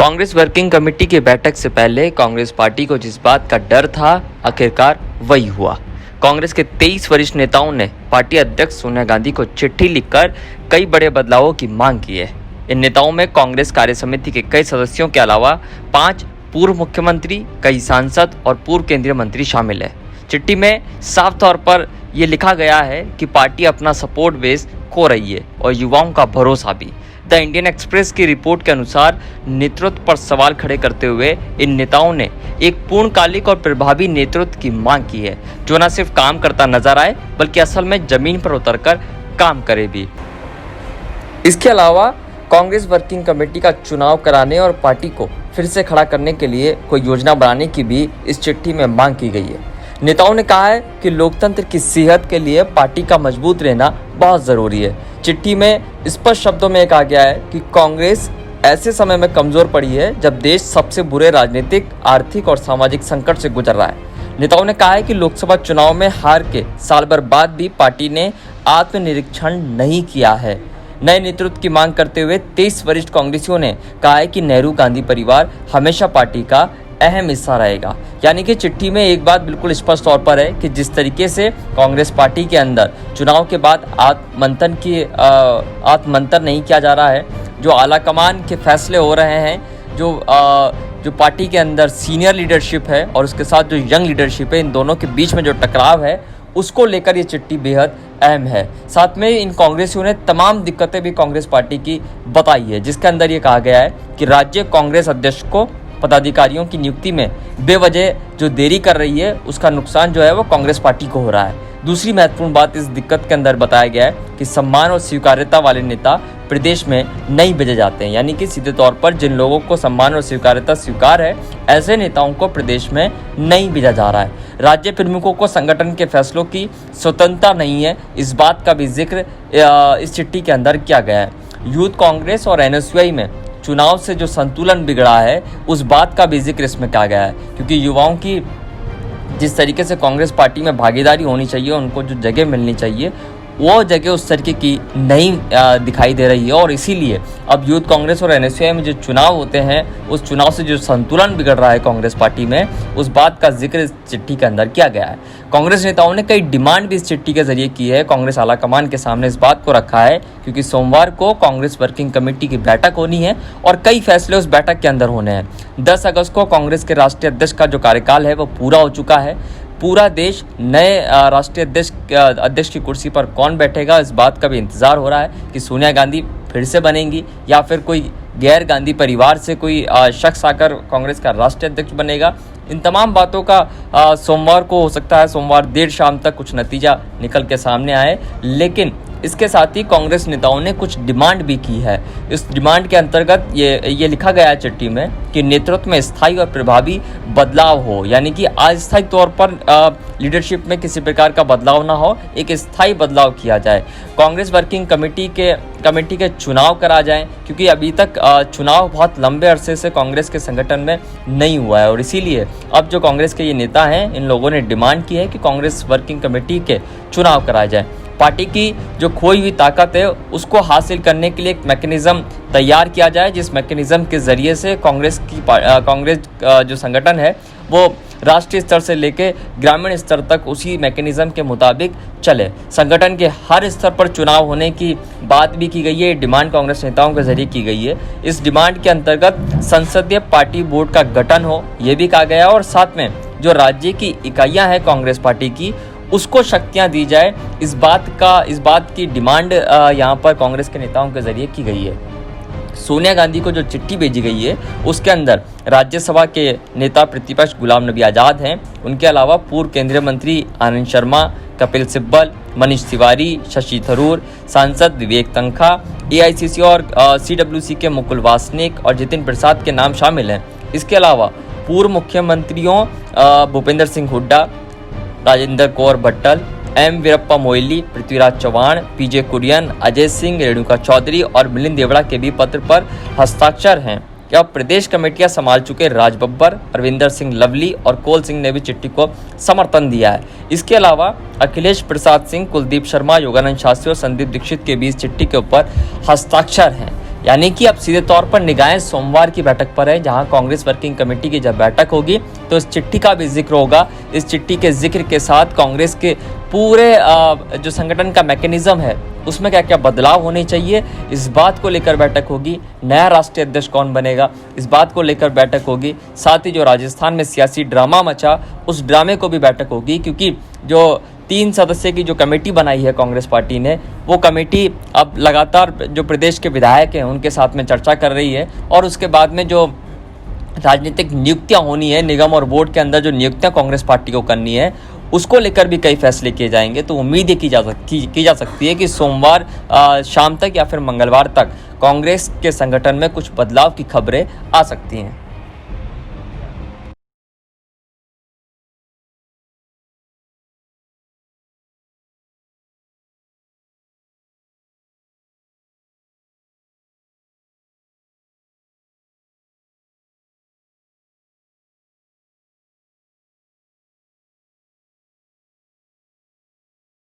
Congress working committee की बैठक से पहले कांग्रेस पार्टी को जिस बात का डर था, आखिरकार वही हुआ। कांग्रेस के 23 वरिष्ठ नेताओं ने पार्टी अध्यक्ष सोनिया गांधी को चिट्ठी लिखकर कई बड़े बदलावों की मांग की है। इन नेताओं में कांग्रेस कार्य समिति के कई सदस्यों के अलावा 5 पूर्व मुख्यमंत्री, कई सांसद और पूर्व केंद्रीय मंत्री शामिल है। चिट्ठी में साफ तौर पर यह लिखा गया है कि पार्टी अपना सपोर्ट बेस खो रही है और युवाओं का भरोसा भी। द इंडियन एक्सप्रेस की रिपोर्ट के अनुसार नेतृत्व पर सवाल खड़े करते हुए इन नेताओं ने एक पूर्णकालिक और प्रभावी नेतृत्व की मांग की है, जो न सिर्फ काम करता नजर आए बल्कि असल में जमीन पर उतरकर काम करे भी। इसके अलावा कांग्रेस वर्किंग कमेटी का चुनाव कराने और पार्टी को फिर से खड़ा करने के लिए कोई योजना बनाने की भी इस चिट्ठी में मांग की गई है। नेताओं ने कहा है कि लोकतंत्र की सेहत के लिए पार्टी का मजबूत रहना बहुत जरूरी है। चिट्ठी में स्पष्ट शब्दों में कहा गया है कि कांग्रेस ऐसे समय में कमजोर पड़ी है जब देश सबसे बुरे राजनीतिक, आर्थिक और सामाजिक संकट से गुजर रहा है। नेताओं ने कहा है कि लोकसभा चुनाव में हार के साल भर बाद भी पार्टी ने आत्मनिरीक्षण नहीं किया है। नए नेतृत्व की मांग करते हुए 23 वरिष्ठ कांग्रेसियों ने कहा है कि नेहरू गांधी परिवार हमेशा पार्टी का अहम हिस्सा रहेगा। यानी कि चिट्ठी में एक बात बिल्कुल स्पष्ट तौर पर है कि जिस तरीके से कांग्रेस पार्टी के अंदर चुनाव के बाद आत्ममंथन नहीं किया जा रहा है, जो आला कमान के फैसले हो रहे हैं, जो पार्टी के अंदर सीनियर लीडरशिप है और उसके साथ जो यंग लीडरशिप है, इन दोनों के बीच में जो टकराव है, उसको लेकर ये चिट्ठी बेहद अहम है। साथ में इन कांग्रेसियों ने तमाम दिक्कतें भी कांग्रेस पार्टी की बताई है, जिसके अंदर ये कहा गया है कि राज्य कांग्रेस अध्यक्ष को पदाधिकारियों की नियुक्ति में बेवजह जो देरी कर रही है, उसका नुकसान जो है वो कांग्रेस पार्टी को हो रहा है। दूसरी महत्वपूर्ण बात इस दिक्कत के अंदर बताया गया है कि सम्मान और स्वीकार्यता वाले नेता प्रदेश में नहीं भेजे जाते हैं। यानी कि सीधे तौर पर जिन लोगों को सम्मान और स्वीकार्यता स्वीकार है, ऐसे नेताओं को प्रदेश में नहीं भेजा जा रहा है। राज्य प्रमुखों को संगठन के फैसलों की स्वतंत्रता नहीं है, इस बात का भी जिक्र इस चिट्ठी के अंदर किया गया है। यूथ कांग्रेस और एनएसयूआई में चुनाव से जो संतुलन बिगड़ा है, उस बात का भी जिक्र इसमें किया गया है, क्योंकि युवाओं की जिस तरीके से कांग्रेस पार्टी में भागीदारी होनी चाहिए, उनको जो जगह मिलनी चाहिए, वो जगह उस तरीके की नहीं दिखाई दे रही है। और इसीलिए अब यूथ कांग्रेस और एनएसयूआई में जो चुनाव होते हैं, उस चुनाव से जो संतुलन बिगड़ रहा है कांग्रेस पार्टी में, उस बात का जिक्र इस चिट्ठी के अंदर किया गया है। कांग्रेस नेताओं ने कई डिमांड भी इस चिट्ठी के जरिए की है। कांग्रेस आलाकमान के सामने इस बात को रखा है क्योंकि सोमवार को कांग्रेस वर्किंग कमेटी की बैठक होनी है और कई फैसले उस बैठक के अंदर होने हैं। 10 अगस्त को कांग्रेस के राष्ट्रीय अध्यक्ष का जो कार्यकाल है वो पूरा हो चुका है। पूरा देश नए राष्ट्रीय अध्यक्ष की कुर्सी पर कौन बैठेगा, इस बात का भी इंतजार हो रहा है कि सोनिया गांधी फिर से बनेंगी या फिर कोई गैर गांधी परिवार से कोई शख्स आकर कांग्रेस का राष्ट्रीय अध्यक्ष बनेगा। इन तमाम बातों का सोमवार को हो सकता है, सोमवार देर शाम तक कुछ नतीजा निकल के सामने आए। लेकिन इसके साथ ही कांग्रेस नेताओं ने कुछ डिमांड भी की है। इस डिमांड के अंतर्गत ये लिखा गया है चिट्ठी में कि नेतृत्व में स्थायी और प्रभावी बदलाव हो, यानी कि अस्थायी तौर पर लीडरशिप में किसी प्रकार का बदलाव ना हो, एक स्थायी बदलाव किया जाए। कांग्रेस वर्किंग कमेटी के चुनाव करा जाएं, क्योंकि अभी तक चुनाव बहुत लंबे अरसे से कांग्रेस के संगठन में नहीं हुआ है और इसीलिए अब जो कांग्रेस के ये नेता हैं, इन लोगों ने डिमांड की है कि कांग्रेस वर्किंग कमेटी के चुनाव कराए जाए। पार्टी की जो खोई हुई ताकत है, उसको हासिल करने के लिए एक मैकेनिज्म तैयार किया जाए, जिस मैकेनिज्म के जरिए से कांग्रेस जो संगठन है वो राष्ट्रीय स्तर से लेकर ग्रामीण स्तर तक उसी मैकेनिज्म के मुताबिक चले। संगठन के हर स्तर पर चुनाव होने की बात भी की गई है। डिमांड कांग्रेस नेताओं के जरिए की गई है। इस डिमांड के अंतर्गत संसदीय पार्टी बोर्ड का गठन हो, ये भी कहा गया, और साथ में जो राज्य की इकाइयां हैं कांग्रेस पार्टी की, उसको शक्तियां दी जाए। इस बात की डिमांड यहाँ पर कांग्रेस के नेताओं के जरिए की गई है। सोनिया गांधी को जो चिट्ठी भेजी गई है, उसके अंदर राज्यसभा के नेता प्रतिपक्ष गुलाम नबी आज़ाद हैं, उनके अलावा पूर्व केंद्रीय मंत्री आनंद शर्मा, कपिल सिब्बल, मनीष तिवारी, शशि थरूर, सांसद विवेक तन्खा, एआईसीसी और सीडब्ल्यूसी के मुकुल वासनिक और जितिन प्रसाद के नाम शामिल हैं। इसके अलावा पूर्व मुख्यमंत्रियों भूपेंद्र सिंह हुड्डा, राजेंद्र कौर भट्टल, एम वीरप्पा मोइली, पृथ्वीराज चौहान, पीजे कुरियन, अजय सिंह, रेणुका चौधरी और मिलिंद देवड़ा के भी पत्र पर हस्ताक्षर हैं। क्या प्रदेश कमेटियां संभाल चुके राज बब्बर, अरविंदर सिंह लवली और कोल सिंह ने भी चिट्ठी को समर्थन दिया है। इसके अलावा अखिलेश प्रसाद सिंह, कुलदीप शर्मा, योगानंद शास्त्री और संदीप दीक्षित के बीच चिट्ठी के ऊपर हस्ताक्षर हैं। यानी कि अब सीधे तौर पर निगाहें सोमवार की बैठक पर है, जहां कांग्रेस वर्किंग कमेटी की जब बैठक होगी तो इस चिट्ठी का भी जिक्र होगा। इस चिट्ठी के जिक्र के साथ कांग्रेस के पूरे जो संगठन का मैकेनिज्म है उसमें क्या क्या बदलाव होने चाहिए, इस बात को लेकर बैठक होगी। नया राष्ट्रीय अध्यक्ष कौन बनेगा, इस बात को लेकर बैठक होगी। साथ ही जो राजस्थान में सियासी ड्रामा मचा, उस ड्रामे को भी बैठक होगी, क्योंकि जो 3 सदस्य की जो कमेटी बनाई है कांग्रेस पार्टी ने, वो कमेटी अब लगातार जो प्रदेश के विधायक हैं उनके साथ में चर्चा कर रही है, और उसके बाद में जो राजनीतिक नियुक्तियां होनी है, निगम और बोर्ड के अंदर जो नियुक्तियां कांग्रेस पार्टी को करनी है, उसको लेकर भी कई फैसले किए जाएंगे। तो उम्मीद ये की जा सकती है कि सोमवार शाम तक या फिर मंगलवार तक कांग्रेस के संगठन में कुछ बदलाव की खबरें आ सकती हैं।